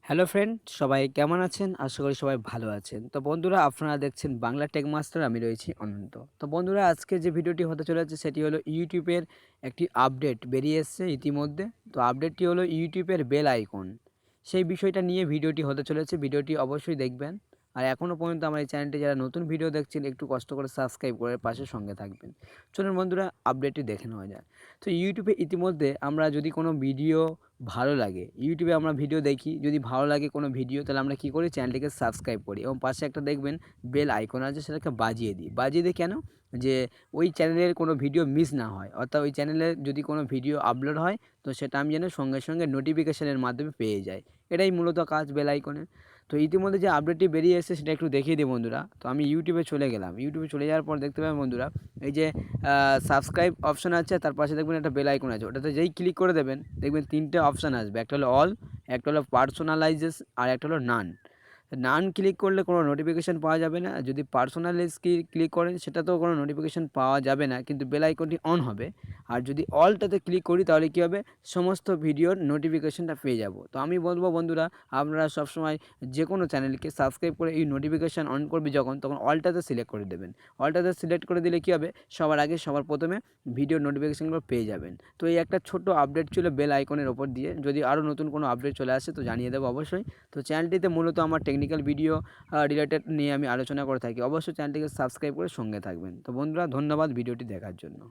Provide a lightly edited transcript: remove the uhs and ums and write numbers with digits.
Hello friend, সবাই কেমন আছেন? আশা করি সবাই ভালো আছেন। তো বন্ধুরা, আপনারা দেখছেন বাংলা টেক মাস্টার, আমি রয়েছি অনন্ত। তো বন্ধুরা, আজকে যে ভিডিওটি হতে চলেছে সেটি হলো ইউটিউবের একটি আপডেট বেরিয়ে এসেছে ইতিমধ্যে। তো আপডেটটি হলো ইউটিউবের বেল আইকন। সেই বিষয়টা নিয়ে ভিডিওটি হতে চলেছে। ভিডিওটি অবশ্যই দেখবেন। আর এখনও পর্যন্ত আমার এই চ্যানেলটি যারা নতুন ভিডিও দেখছেন, একটু কষ্ট করে সাবস্ক্রাইব করে পাশে সঙ্গে থাকবেন। চলুন বন্ধুরা, আপডেটটি দেখে নেওয়া যায়। তো ইউটিউবে ইতিমধ্যে আমরা যদি কোনো ভিডিও ভালো লাগে, ইউটিউবে আমরা ভিডিও দেখি, যদি ভালো লাগে কোনো ভিডিও, তাহলে আমরা কী করি, চ্যানেলটিকে সাবস্ক্রাইব করি এবং পাশে একটা দেখবেন বেল আইকন আছে, সেটাকে বাজিয়ে দিই কেন, যে ওই চ্যানেলের কোনো ভিডিও মিস না হয়, অর্থাৎ ওই চ্যানেলে যদি কোনো ভিডিও আপলোড হয় তো সেটা আমি যেন সঙ্গে সঙ্গে নোটিফিকেশানের মাধ্যমে পেয়ে যাই। এটাই মূলত কাজ বেল আইকনের। তো ইতিমধ্যে যে আপডেটটি বেরিয়ে এসেছে সেটা একটু দেখিয়ে দিই বন্ধুরা। তো আমি ইউটিউবে চলে গেলাম। ইউটিউবে চলে যাওয়ার পর দেখতে পাবেন বন্ধুরা, এই যে সাবস্ক্রাইব অপশন আছে, তার পাশে দেখবেন একটা বেল আইকন আছে, ওটাতে যেই ক্লিক করে দেবেন দেখবেন তিনটে অপশান আসবে। একটা হলো অল, একটা হলো পার্সোনালাইজেস, আর একটা হলো নান। নান ক্লিক করলে কোনো নোটিফিকেশান পাওয়া যাবে না। যদি পার্সোনালাইজ ক্লিক করেন সেটাতেও কোনো নোটিফিকেশান পাওয়া যাবে না, কিন্তু বেল আইকনটি অন হবে। আর যদি অলটাতে ক্লিক করি তাহলে কী হবে, সমস্ত ভিডিওর নোটিফিকেশানটা পেয়ে যাব। তো আমি বলবো বন্ধুরা, আপনারা সবসময় যে কোনো চ্যানেলকে সাবস্ক্রাইব করে এই নোটিফিকেশান অন করবে যখন, তখন অলটাতে সিলেক্ট করে দেবেন। অলটাতে সিলেক্ট করে দিলে কী হবে, সবার আগে সবার প্রথমে ভিডিও নোটিফিকেশানগুলো পেয়ে যাবেন। তো এই একটা ছোট্ট আপডেট ছিল বেল আইকনের ওপর দিয়ে। যদি আরও নতুন কোনো আপডেট চলে আসে তো জানিয়ে দেবো অবশ্যই। তো চ্যানেলটিতে মূলত আমার টেকনিক্যাল ভিডিও রিলেটেড নিয়ে আমি আলোচনা করে থাকি। অবশ্যই চ্যানেলটিকে সাবস্ক্রাইব করে সঙ্গে থাকবেন। তো বন্ধুরা, ধন্যবাদ ভিডিওটি দেখার জন্য।